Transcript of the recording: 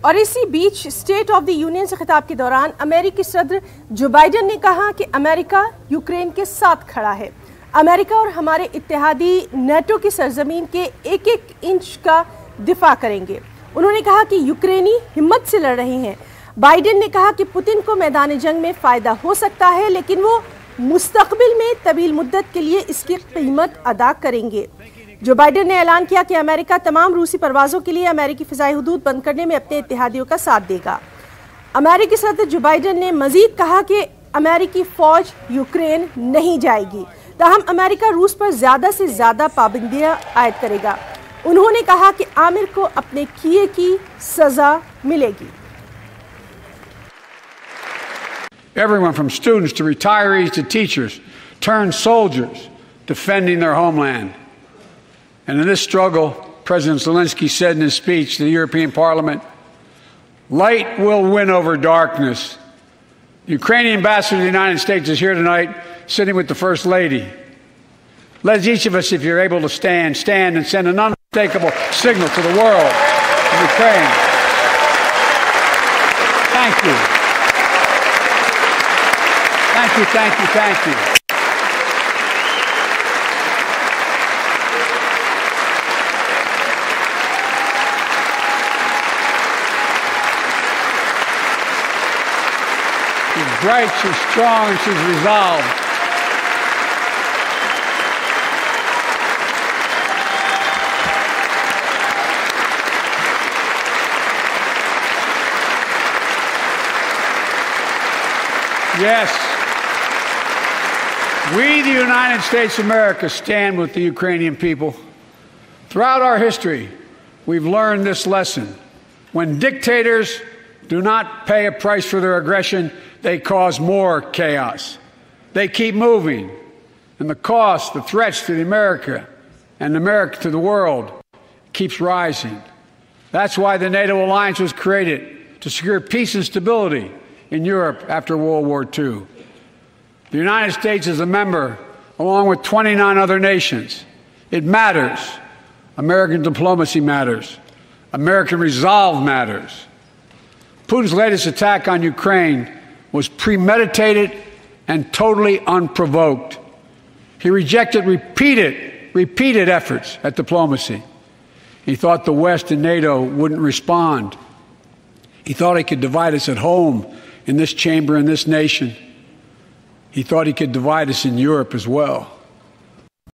और इसी बीच state of the union से खिताब के दौरान अमेरिकी सदर जो बाइडेन ने कहा कि अमेरिका यूक्रेन के साथ खड़ा है। अमेरिका और हमारे इत्तेहादी नेटो की सरजमीन के एक एक इंच का दिफा करेंगे। उन्होंने कहा कि यूक्रेनी हिम्मत से लड़ रहे हैं। बाइडेन ने कहा कि पुतिन को मैदान जंग में फ़ायदा हो सकता है, लेकिन वो मुस्तकबिल में तवील मुद्दत के लिए इसकी कीमत अदा करेंगे। जो बाइडेन ने ऐलान किया कि अमेरिका तमाम रूसी परवाज़ों के लिए अमेरिकी फ़िज़ाई हुदूद बंद करने में अपने इत्तेहादियों का साथ देगा। अमेरिकी सदर जो बाइडेन ने मज़ीद कहा कि अमेरिकी फ़ौज यूक्रेन नहीं जाएगी, ताहम अमेरिका रूस पर ज़्यादा से ज़्यादा पाबंदियाँ आयद करेगा। उन्होंने कहा कि आमिर को अपने किए की सज़ा मिलेगी। Everyone from students to retirees to teachers turned soldiers defending their homeland. And in this struggle, President Zelensky said in his speech to the European Parliament, light will win over darkness. The Ukrainian ambassador to the United States is here tonight, sitting with the First Lady. Let each of us, if you're able to stand and send an unmistakable signal to the world of Ukraine. Thank you. Thank you, thank you, thank you. She's bright, she's strong, she's resolved. Yes. We, the United States of America, stand with the Ukrainian people. Throughout our history, we've learned this lesson. When dictators do not pay a price for their aggression, they cause more chaos. They keep moving, and the cost, the threats to America and America to the world keeps rising. That's why the NATO alliance was created, to secure peace and stability in Europe after World War II. The United States is a member, along with 29 other nations. It matters. American diplomacy matters. American resolve matters. Putin's latest attack on Ukraine was premeditated and totally unprovoked. He rejected repeated efforts at diplomacy. He thought the West and NATO wouldn't respond. He thought he could divide us at home, in this chamber, in this nation. He thought he could divide us in Europe as well.